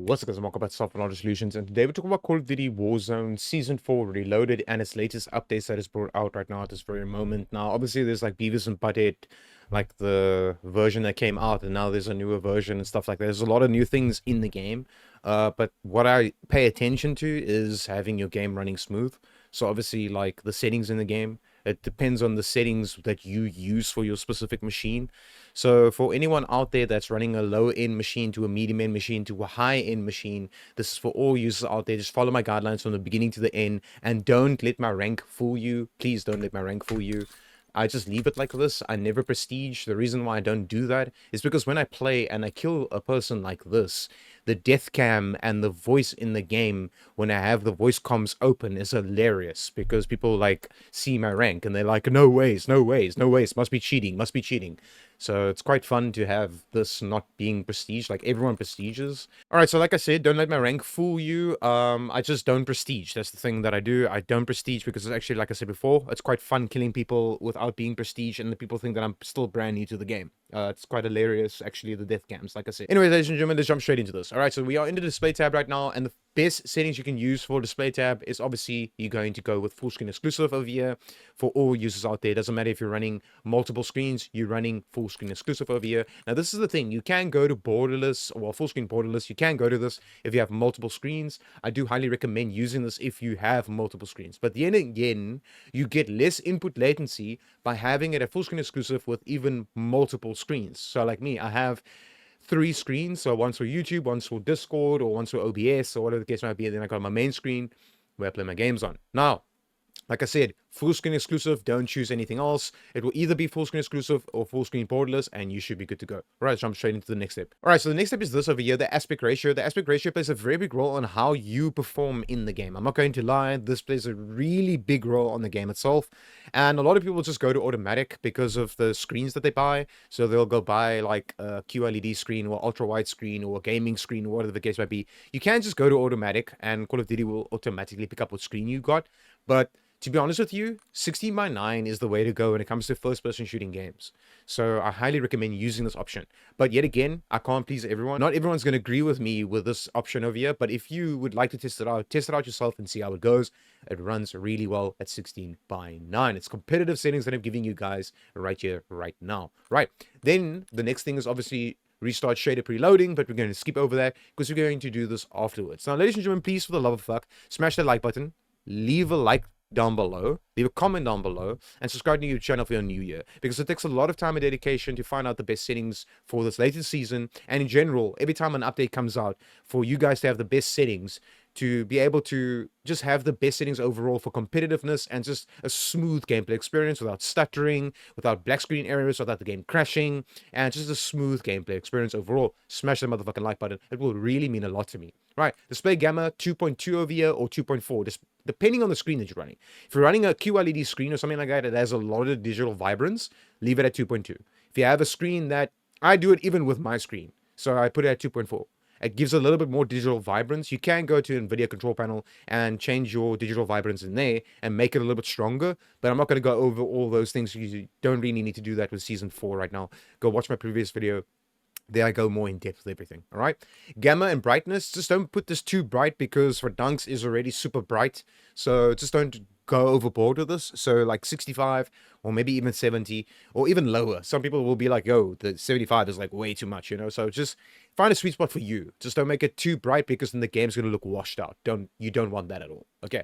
What's up guys, welcome back to Software Solutions, and today we're talking about Call of Duty Warzone Season 4 Reloaded and its latest updates that is brought out right now at this very moment. Now, obviously there's like Beavis and Butthead, like the version that came out, and now there's a newer version and stuff like that. There's a lot of new things in the game, but what I pay attention to is having your game running smooth. So obviously like the settings in the game, it depends on the settings that you use for your specific machine. So for anyone out there that's running a low-end machine to a medium-end machine to a high-end machine, this is for all users out there. Just follow my guidelines from the beginning to the end and don't let my rank fool you. Please don't let my rank fool you. I just leave it like this. I never prestige. The reason why I don't do that is because when I play and I kill a person like this, the death cam and the voice in the game when I have the voice comms open is hilarious because people like see my rank and they're like, no ways, no ways, no ways, must be cheating, must be cheating. So it's quite fun to have this not being prestige, like everyone prestiges. All right, so like I said, don't let my rank fool you. I just don't prestige. That's the thing that I do. I don't prestige because it's actually, like I said before, it's quite fun killing people without being prestige, and the people think that I'm still brand new to the game. It's quite hilarious, actually, the death cams, like I said. Anyway, ladies and gentlemen, let's jump straight into this. All right, so we are in the display tab right now, and the best settings you can use for display tab is obviously you're going to go with full screen exclusive over here for all users out there. It doesn't matter if you're running multiple screens, you're running full screen exclusive over here. Now, this is the thing. You can go to borderless, or full screen borderless. You can go to this if you have multiple screens. I do highly recommend using this if you have multiple screens. But then again, you get less input latency by having it at full screen exclusive with even multiple screens. So like me, I have 3 screens, so once for YouTube, once for Discord, or once for OBS, or whatever the case might be. And then I got my main screen where I play my games on. Now, like I said, full screen exclusive, don't choose anything else. It will either be full screen exclusive or full screen borderless, and you should be good to go. All right, jump straight into the next step. All right, so the next step is this over here, the aspect ratio. The aspect ratio plays a very big role on how you perform in the game. I'm not going to lie, this plays a really big role on the game itself. And a lot of people just go to automatic because of the screens that they buy. So they'll go buy like a QLED screen or ultra wide screen or a gaming screen or whatever the case might be. You can just go to automatic and Call of Duty will automatically pick up what screen you got. But to be honest with you, 16:9 is the way to go when it comes to first-person shooting games. So I highly recommend using this option. But yet again, I can't please everyone. Not everyone's going to agree with me with this option over here. But if you would like to test it out yourself and see how it goes. It runs really well at 16:9. It's competitive settings that I'm giving you guys right here, right now. Right. Then the next thing is obviously restart shader preloading, but we're going to skip over that because we're going to do this afterwards. Now, ladies and gentlemen, please, for the love of fuck, smash that like button, leave a like down below, leave a comment down below, and subscribe to your channel if you're new here, because it takes a lot of time and dedication to find out the best settings for this latest season, and in general, every time an update comes out, for you guys to have the best settings, to be able to just have the best settings overall for competitiveness and just a smooth gameplay experience without stuttering, without black screen errors, without the game crashing, and just a smooth gameplay experience overall. Smash the motherfucking like button. It will really mean a lot to me. Right, display gamma 2.2 over here or 2.4, just depending on the screen that you're running. If you're running a QLED screen or something like that that has a lot of digital vibrance, leave it at 2.2. If you have a screen that, I do it even with my screen, so I put it at 2.4. It gives a little bit more digital vibrance. You can go to NVIDIA control panel and change your digital vibrance in there and make it a little bit stronger, but I'm not going to go over all those things. You don't really need to do that with Season 4 right now. Go watch my previous video. There I go more in depth with everything. All right, gamma and brightness, just don't put this too bright because for dunks is already super bright, so just don't go overboard with this. So like 65 or maybe even 70 or even lower. Some people will be like, yo, the 75 is like way too much, you know. So just find a sweet spot for you. Just don't make it too bright because then the game's going to look washed out. You don't want that at all. Okay,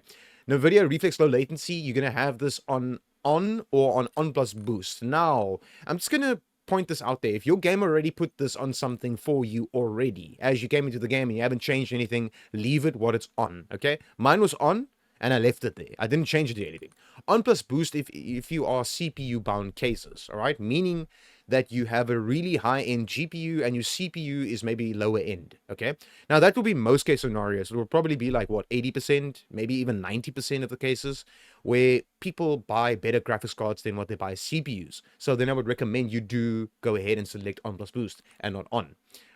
NVIDIA reflex low latency, you're going to have this on or on plus boost. Now I'm just going to point this out there. If your game already put this on something for you already, as you came into the game and you haven't changed anything, leave it what it's on. Okay, mine was on and I left it there. I didn't change it to anything. On plus boost if you are CPU bound cases, all right, meaning that you have a really high end GPU and your CPU is maybe lower end. Okay, now that will be most case scenarios. It will probably be like what, 80%, maybe even 90% of the cases where people buy better graphics cards than what they buy CPUs. So then I would recommend you do go ahead and select on plus boost and not on.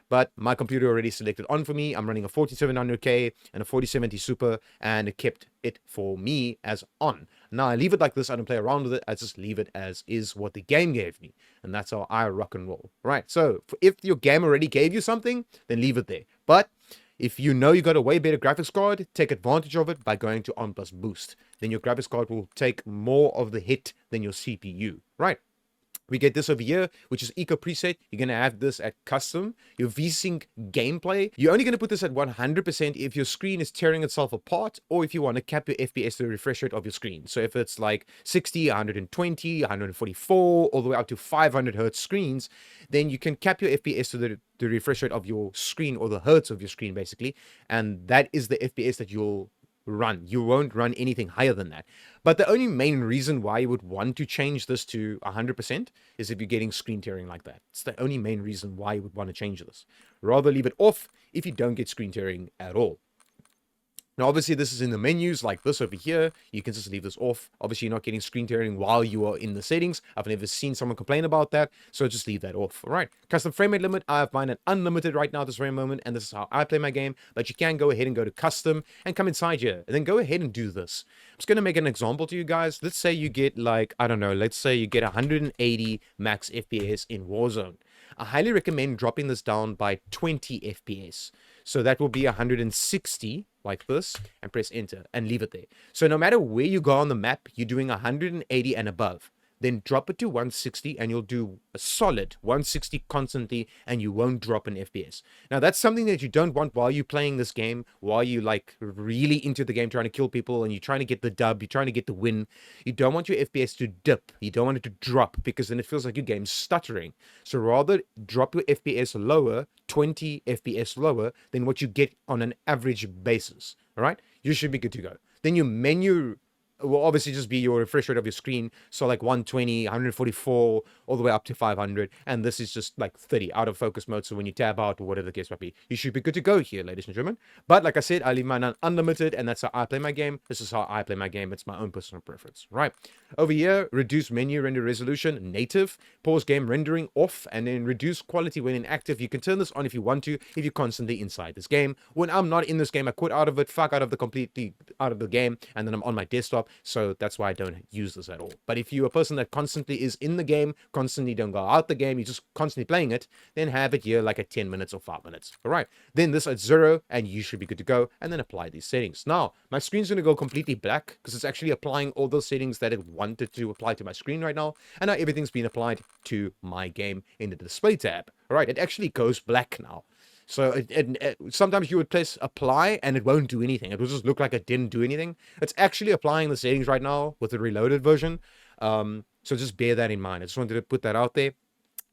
But my computer already selected on for me. I'm running a 4700K and a 4070 Super, and it kept it for me as on. Now I leave it like this. I don't play around with it. I just leave it as is what the game gave me, and that's how I rock and roll. Right. So if your game already gave you something, then leave it there. But If you know you got a way better graphics card, take advantage of it by going to on plus boost. Then your graphics card will take more of the hit than your CPU, right? We get this over here, which is eco preset. You're going to have this at custom. Your VSync gameplay, you're only going to put this at 100% if your screen is tearing itself apart, or if you want to cap your FPS to the refresh rate of your screen. So if it's like 60, 120, 144, all the way up to 500 hertz screens, then you can cap your FPS to the refresh rate of your screen, or the hertz of your screen, basically. And that is the FPS that you'll run. You won't run anything higher than that. But the only main reason why you would want to change this to 100% is if you're getting screen tearing like that. It's the only main reason why you would want to change this. Rather leave it off if you don't get screen tearing at all. Now, obviously, this is in the menus like this over here. You can just leave this off. Obviously, you're not getting screen tearing while you are in the settings. I've never seen someone complain about that, so just leave that off. All right. Custom frame rate limit. I have mine at unlimited right now at this very moment, and this is how I play my game. But you can go ahead and go to custom and come inside here, and then go ahead and do this. I'm just going to make an example to you guys. Let's say you get like, I don't know, let's say you get 180 max FPS in Warzone. I highly recommend dropping this down by 20 FPS. So that will be 160 like this, and press enter and leave it there. So no matter where you go on the map, you're doing 180 and above. Then drop it to 160 and you'll do a solid 160 constantly, and you won't drop an FPS. Now that's something that you don't want while you're playing this game, while you like really into the game trying to kill people and you're trying to get the dub, you're trying to get the win. You don't want your FPS to dip. You don't want it to drop, because then it feels like your game's stuttering. So rather drop your FPS lower, 20 FPS lower than what you get on an average basis. All right, you should be good to go. Then your menu will obviously just be your refresh rate of your screen. So like 120, 144, all the way up to 500. And this is just like 30 out of focus mode. So when you tab out or whatever the case might be, you should be good to go here, ladies and gentlemen. But like I said, I leave mine on unlimited, and that's how I play my game. This is how I play my game. It's my own personal preference, right? Over here, reduce menu render resolution, native, pause game rendering off, and then reduce quality when inactive. You can turn this on if you want to, if you're constantly inside this game. When I'm not in this game, I quit out of it, fuck out of the completely out of the game, and then I'm on my desktop. So that's why I don't use this at all. But if you're a person that constantly is in the game, constantly don't go out the game, you're just constantly playing it, then have it here like at 10 minutes or 5 minutes. All right. Then this at 0, and you should be good to go. And then apply these settings. Now, my screen's going to go completely black because it's actually applying all those settings that it wanted to apply to my screen right now. And now everything's been applied to my game in the display tab. All right. It actually goes black now. So sometimes you would press apply and it won't do anything. It will just look like it didn't do anything. It's actually applying the settings right now with the reloaded version. So just bear that in mind. I just wanted to put that out there.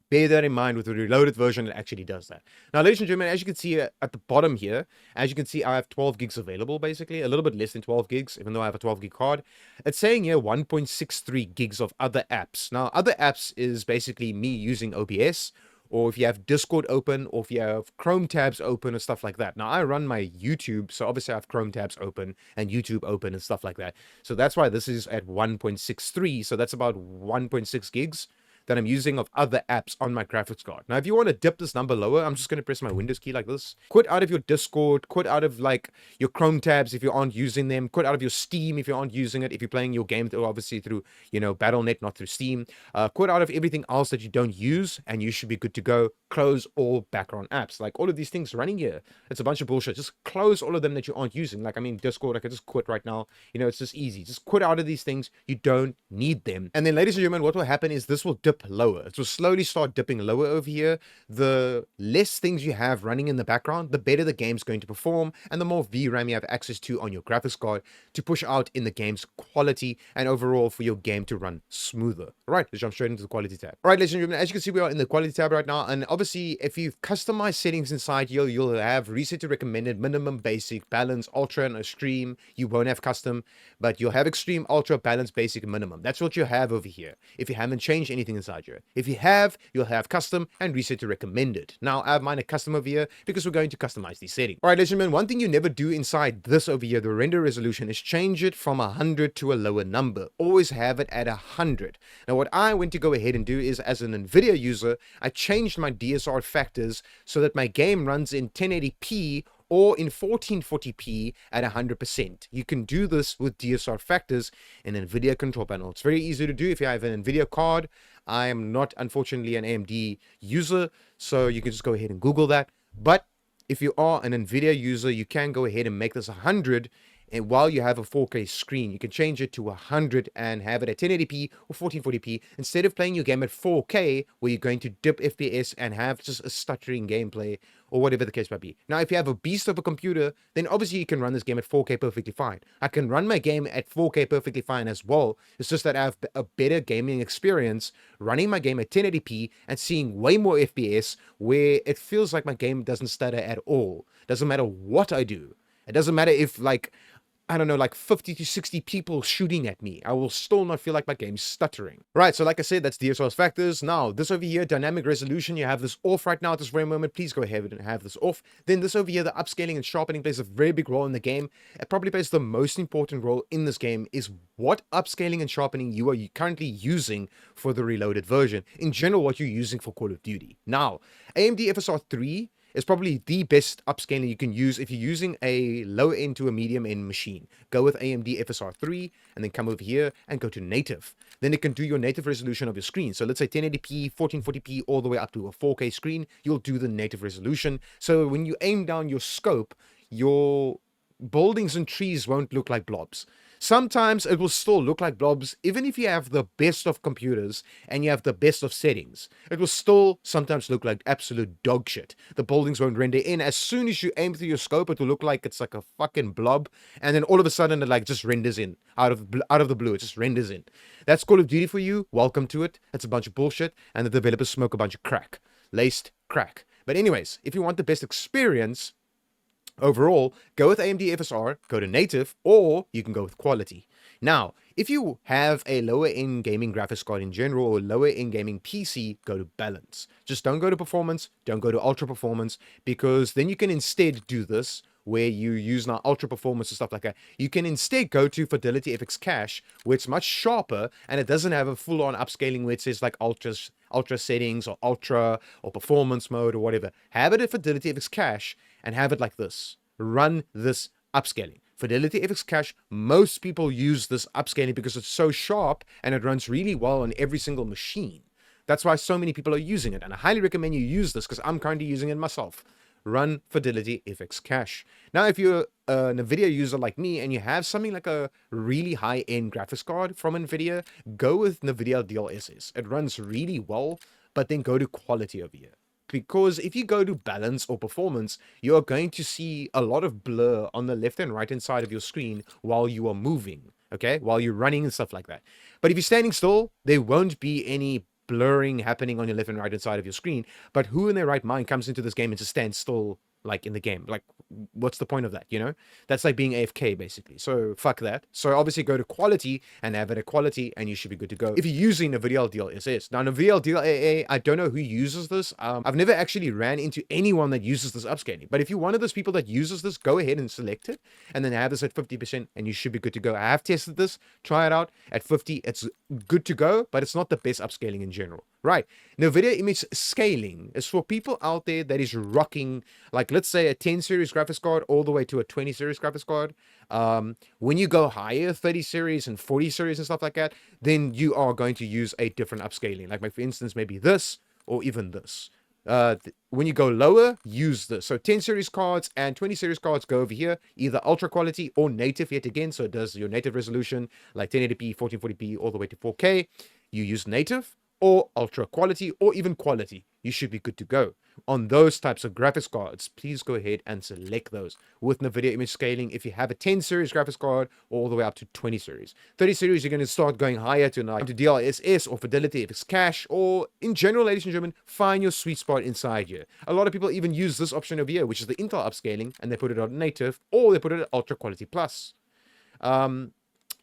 Bear that in mind. With the reloaded version, it actually does that. Now, ladies and gentlemen, as you can see at the bottom here, as you can see, I have 12 gigs available, basically. A little bit less than 12 gigs, even though I have a 12 gig card. It's saying here 1.63 gigs of other apps. Now, other apps is basically me using OBS, or if you have Discord open, or if you have Chrome tabs open, or stuff like that. Now, I run my YouTube, so obviously I have Chrome tabs open and YouTube open and stuff like that. So that's why this is at 1.63. So that's about 1.6 gigs that I'm using of other apps on my graphics card. Now, if you want to dip this number lower, I'm just going to press my Windows key like this. Quit out of your Discord, quit out of like your Chrome tabs if you aren't using them, quit out of your Steam if you aren't using it, if you're playing your game obviously through, you know, Battle.net, not through Steam. Quit out of everything else that you don't use, and you should be good to go. Close all background apps. Like all of these things running here, it's a bunch of bullshit. Just close all of them that you aren't using. Like, I mean, Discord, I could just quit right now. You know, it's just easy. Just quit out of these things. You don't need them. And then, ladies and gentlemen, what will happen is this will dip lower. It will slowly start dipping lower over here. The less things you have running in the background, the better the game's going to perform, and the more VRAM you have access to on your graphics card to push out in the game's quality and overall for your game to run smoother. All right, let's jump straight into the quality tab. All right, ladies and gentlemen, as you can see, we are in the quality tab right now, and obviously, if you've customized settings inside here, you'll have reset to recommended, minimum, basic, balance, ultra, and extreme. You won't have custom, but you'll have extreme, ultra, balance, basic, and minimum. That's what you have over here if you haven't changed anything inside here. If you have, you'll have custom and reset to recommended. Now, I have mine at custom over here because we're going to customize these settings. All right, ladies and gentlemen, one thing you never do inside this over here, the render resolution, is change it from 100 to a lower number. Always have it at 100. Now, what I went to go ahead and do is, as an NVIDIA user, I changed my DSR factors so that my game runs in 1080p or in 1440p at 100%. You can do this with DSR factors in NVIDIA control panel. It's very easy to do if you have an NVIDIA card. I am not, unfortunately, an AMD user, so you can just go ahead and Google that. But If you are an NVIDIA user, you can go ahead and make this 100, and while you have a 4K screen, you can change it to 100 and have it at 1080p or 1440p instead of playing your game at 4K where you're going to dip FPS and have just a stuttering gameplay or whatever the case might be. Now, if you have a beast of a computer, then obviously you can run this game at 4K perfectly fine. I can run my game at 4K perfectly fine as well. It's just that I have a better gaming experience running my game at 1080p and seeing way more FPS where it feels like my game doesn't stutter at all. Doesn't matter what I do. It doesn't matter if, like, I don't know, like 50 to 60 people shooting at me. I will still not feel like my game's stuttering. Right, so like I said, that's DSL's factors. Now, this over here, dynamic resolution, you have this off right now at this very moment. Please go ahead and have this off. Then this over here, the upscaling and sharpening plays a very big role in the game. It probably plays the most important role in this game is what upscaling and sharpening you are currently using for the reloaded version. In general, what you're using for Call of Duty. Now, AMD FSR 3 is probably the best upscaling you can use if you're using a low end to a medium end machine. Go with AMD FSR 3 and then come over here and go to native. Then it can do your native resolution of your screen. So let's say 1080p, 1440p, all the way up to a 4K screen, you'll do the native resolution. So when you aim down your scope, your buildings and trees won't look like blobs. Sometimes it will still look like blobs, even if you have the best of computers and you have the best of settings. It will still sometimes look like absolute dog shit. The buildings won't render in. As soon as you aim through your scope, it will look like it's like a fucking blob, and then all of a sudden it like just renders in out of the blue. It just renders in. That's Call of Duty for you. Welcome to it. It's a bunch of bullshit, and the developers smoke a bunch of crack, laced crack. But anyways, if you want the best experience overall, go with AMD FSR, go to native, or you can go with quality. Now, if you have a lower end gaming graphics card in general or lower end gaming PC, go to balance. Just don't go to performance, don't go to ultra performance, because then you can instead do this where you use now ultra performance and stuff like that. You can instead go to Fidelity FX Cache, where it's much sharper and it doesn't have a full-on upscaling where it says like ultra settings or ultra or performance mode or whatever. Have it at Fidelity FX Cache and have it like this. Run this upscaling. Fidelity FX Cache, most people use this upscaling because it's so sharp and it runs really well on every single machine. That's why so many people are using it, and I highly recommend you use this because I'm currently using it myself. Run Fidelity FX Cache. Now, if you're a NVIDIA user like me and you have something like a really high-end graphics card from NVIDIA, go with NVIDIA DLSS. It runs really well, but then go to quality over here. Because if you go to balance or performance, you're going to see a lot of blur on the left and right hand side of your screen while you are moving, okay? While you're running and stuff like that. But if you're standing still, there won't be any blurring happening on your left and right hand side of your screen. But who in their right mind comes into this game and just stands still like in the game? Like, what's the point of that, you know? That's like being AFK basically. So fuck that. So obviously go to quality and have it at quality and you should be good to go. If you're using NVIDIA DLSS. Now NVIDIA DLAA, I don't know who uses this. I've never actually ran into anyone that uses this upscaling. But if you're one of those people that uses this, go ahead and select it and then have this at 50% and you should be good to go. I have tested this, try it out at 50. It's good to go, but it's not the best upscaling in general. Right. NVIDIA image scaling is for people out there that is rocking, like, let's say a 10 series graphics card all the way to a 20 series graphics card. When you go higher, 30 series and 40 series and stuff like that, then you are going to use a different upscaling. Like, for instance, maybe this or even this. When you go lower, use this. So 10 series cards and 20 series cards go over here, either ultra quality or native yet again. So it does your native resolution, like 1080p, 1440p, all the way to 4K. You use native or ultra quality or even quality. You should be good to go. On those types of graphics cards, please go ahead and select those with NVIDIA image scaling. If you have a 10 series graphics card all the way up to 20 series. 30 series, you're going to start going higher to DLSS or Fidelity FX Cache, or in general, ladies and gentlemen, find your sweet spot inside here. A lot of people even use this option over here, which is the Intel upscaling, and they put it on native or they put it at ultra quality plus. A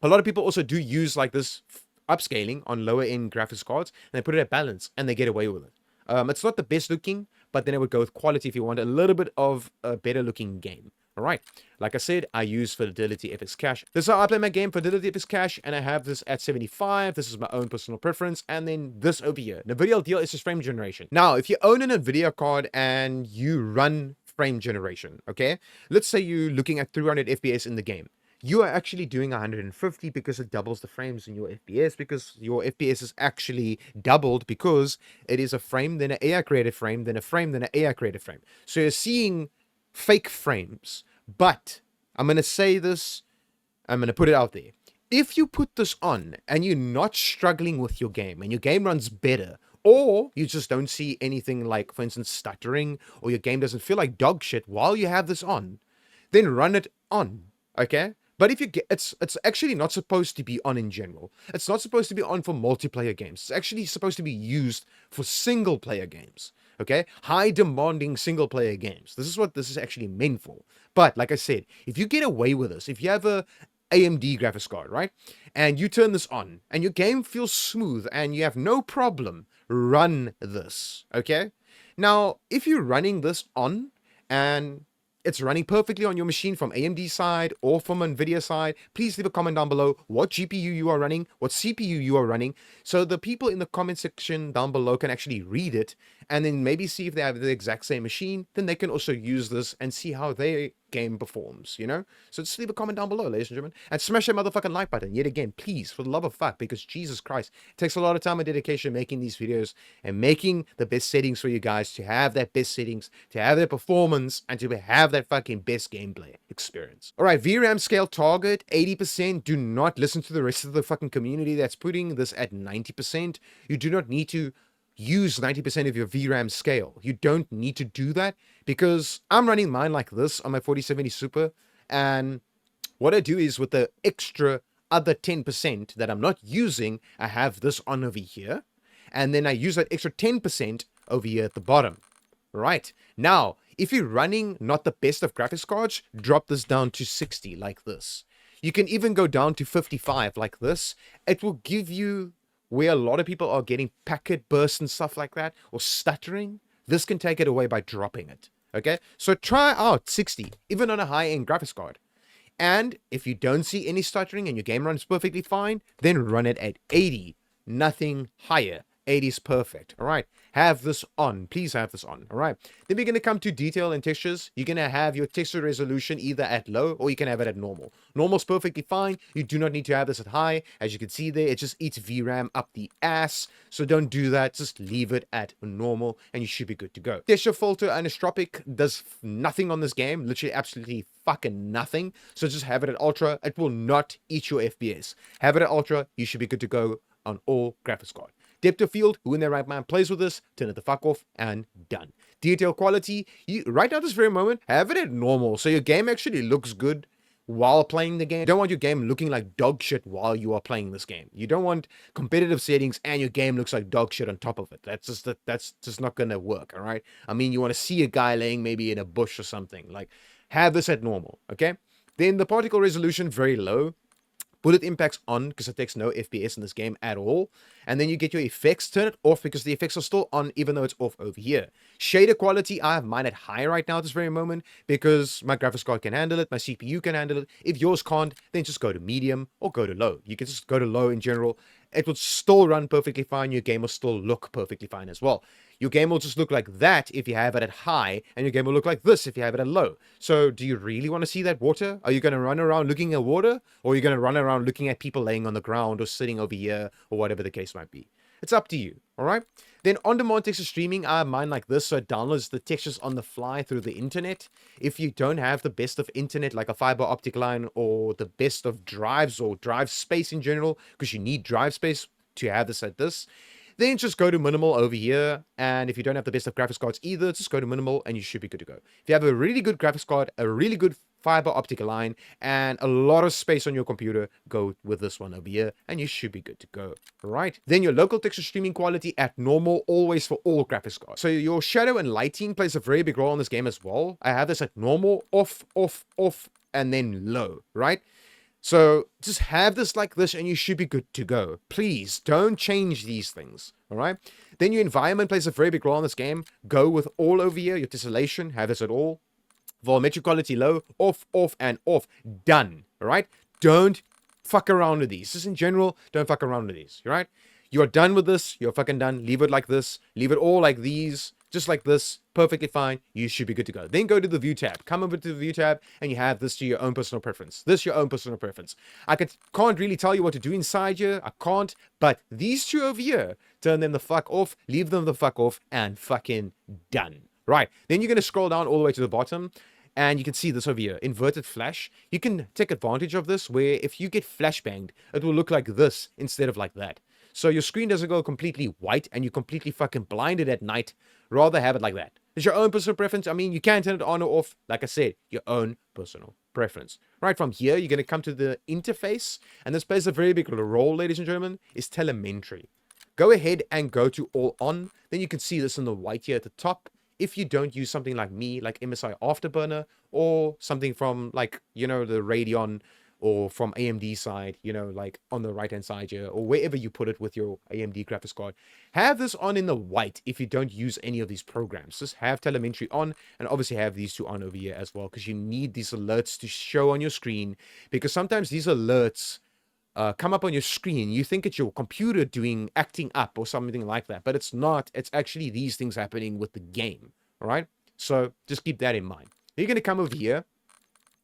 lot of people also do use like this upscaling on lower end graphics cards and they put it at balance and they get away with it. It's not the best looking, but then I would go with quality if you want a little bit of a better looking game. All right, like I said, I use Fidelity FX Cache. This is how I play my game, Fidelity FX Cache, and I have this at 75. This is my own personal preference, and then this over here, NVIDIA DLSS frame generation. Now, if you own an NVIDIA card and you run frame generation, okay, let's say you're looking at 300 FPS in the game. You are actually doing 150 because it doubles the frames in your FPS, because your FPS is actually doubled because it is a frame, then an AI created frame, then a frame, then an AI created frame. So you're seeing fake frames. But I'm going to say this, I'm going to put it out there. If you put this on and you're not struggling with your game and your game runs better, or you just don't see anything like, for instance, stuttering, or your game doesn't feel like dog shit while you have this on, then run it on, okay? But if you get, it's actually not supposed to be on in general. It's not supposed to be on for multiplayer games. It's actually supposed to be used for single player games, okay? High demanding single player games. This is what this is actually meant for. But like I said, if you get away with this, if you have a AMD graphics card, right? And you turn this on and your game feels smooth and you have no problem, run this, okay? Now, if you're running this on and it's running perfectly on your machine from AMD side or from NVIDIA side, please leave a comment down below what GPU you are running, what CPU you are running, so the people in the comment section down below can actually read it and then maybe see if they have the exact same machine. Then they can also use this and see how their game performs, you know? So just leave a comment down below, ladies and gentlemen, and smash that motherfucking like button yet again, please, for the love of fuck, because Jesus Christ, it takes a lot of time and dedication making these videos and making the best settings for you guys to have that best settings, to have that performance, and to have that fucking best gameplay experience. All right, VRAM scale target 80%. Do not listen to the rest of the fucking community that's putting this at 90%. You do not need to use 90% of your VRAM scale. You don't need to do that, because I'm running mine like this on my 4070 Super, and what I do is with the extra other 10% that I'm not using, I have this on over here, and then I use that extra 10% over here at the bottom. Right, now, if you're running not the best of graphics cards, drop this down to 60 like this. You can even go down to 55 like this. It will give you, where a lot of people are getting packet bursts and stuff like that, or stuttering, this can take it away by dropping it, okay? So try out 60, even on a high-end graphics card. And if you don't see any stuttering and your game runs perfectly fine, then run it at 80, nothing higher. 80 is perfect, all right? Have this on, please have this on, all right? Then we're going to come to detail and textures. You're going to have your texture resolution either at low or you can have it at normal. Normal's perfectly fine. You do not need to have this at high. As you can see there, it just eats VRAM up the ass. So don't do that. Just leave it at normal and you should be good to go. Texture filter anisotropic does nothing on this game, literally absolutely fucking nothing. So just have it at ultra. It will not eat your FPS. Have it at ultra. You should be good to go on all graphics card. Depth of field, who in their right mind plays with this, turn it the fuck off, and done. Detail quality, you right now this very moment, have it at normal, so your game actually looks good while playing the game. You don't want your game looking like dog shit while you are playing this game. You don't want competitive settings and your game looks like dog shit on top of it. That's just not gonna work, all right? I mean, you want to see a guy laying maybe in a bush or something. Like, have this at normal, okay? Then the particle resolution, very low. Bullet impacts on, because it takes no FPS in this game at all. And then you get your effects, turn it off because the effects are still on even though it's off over here. Shader quality, I have mine at high right now at this very moment because my graphics card can handle it, my CPU can handle it. If yours can't, then just go to medium or go to low. You can just go to low in general. It will still run perfectly fine. Your game will still look perfectly fine as well. Your game will just look like that if you have it at high, and your game will look like this if you have it at low. So do you really want to see that water? Are you going to run around looking at water? Or are you going to run around looking at people laying on the ground or sitting over here or whatever the case might be? It's up to you, all right? Then on-demand texture streaming, I have mine like this, so it downloads the textures on the fly through the internet. If you don't have the best of internet, like a fiber optic line or the best of drives or drive space in general, because you need drive space to have this at this, then just go to minimal over here. And if you don't have the best of graphics cards either, just go to minimal and you should be good to go. If you have a really good graphics card, a really good fiber optic line, and a lot of space on your computer, go with this one over here and you should be good to go. Right, then your local texture streaming quality at normal, always for all graphics cards. So your shadow and lighting plays a very big role in this game as well. I have this at normal, off, and then low, right? So just have this like this and you should be good to go. Please don't change these things, all right? Then your environment plays a very big role in this game. Go with all over here. Your tessellation, have this at all. Volumetric quality low, off, and off. Done, all right? Don't fuck around with these. Just in general, don't fuck around with these, all right? You're done with this. You're fucking done. Leave it like this. Leave it all like these. Just like this, perfectly fine, you should be good to go. Then go to the view tab, come over to the view tab, and you have this to your own personal preference. This your own personal preference. I can't really tell you what to do inside here, I can't, but these two over here, turn them the fuck off, leave them the fuck off, and fucking done. Right, then you're going to scroll down all the way to the bottom, And you can see this over here, inverted flash. You can take advantage of this where if you get flashbanged, it will look like this instead of like that. So your screen doesn't go completely white and you're completely fucking blinded at night. Rather have it like that. It's your own personal preference. I mean, you can turn it on or off. Like I said, your own personal preference. Right from here, you're going to come to the interface. And this plays a very big role, ladies and gentlemen, is telemetry. Go ahead and go to all on. Then you can see this in the white here at the top. If you don't use something like me, like MSI Afterburner, or something from like, the Radeon, or from AMD side, like on the right hand side here, or wherever you put it with your AMD graphics card, have this on in the white if you don't use any of these programs. Just have telemetry on, and obviously have these two on over here as well, because you need these alerts to show on your screen, because sometimes these alerts come up on your screen. You think it's your computer acting up or something like that, but it's not. It's actually these things happening with the game. All right, so just keep that in mind. You're going to come over here,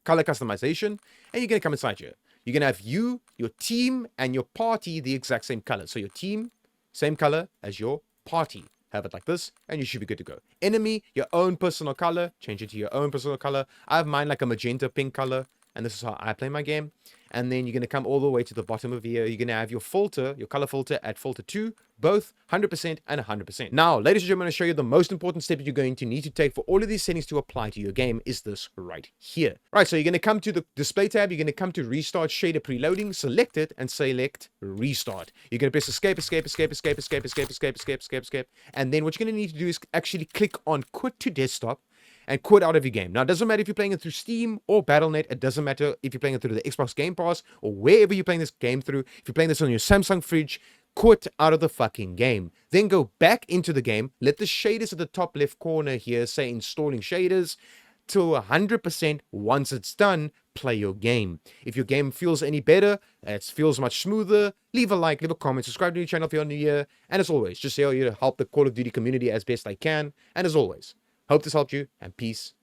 color customization, and you're going to come inside here. You're going to have you, your team, and your party the exact same color. So your team, same color as your party. Have it like this, and you should be good to go. Enemy, your own personal color. Change it to your own personal color. I have mine like a magenta pink color, and this is how I play my game. And then you're going to come all the way to the bottom of here. You're going to have your filter, your color filter at filter 2, both 100% and 100%. Now, ladies and gentlemen, I'm going to show you the most important step you're going to need to take for all of these settings to apply to your game is this right here. Right, so you're going to come to the display tab. You're going to come to restart shader preloading, select it, and select restart. You're going to press escape, escape, escape, escape, escape, escape, escape, escape, escape, escape. And then what you're going to need to do is actually click on quit to desktop and quit out of your game. Now, it doesn't matter if you're playing it through Steam or Battle.net. It doesn't matter if you're playing it through the Xbox Game Pass or wherever you're playing this game through. If you're playing this on your Samsung fridge, quit out of the fucking game. Then go back into the game. Let the shaders at the top left corner here say installing shaders to 100%. Once it's done, play your game. If your game feels any better, it feels much smoother, leave a like, leave a comment, subscribe to the channel if you're new here. And as always, just here to help the Call of Duty community as best I can. And as always, hope this helped you, and peace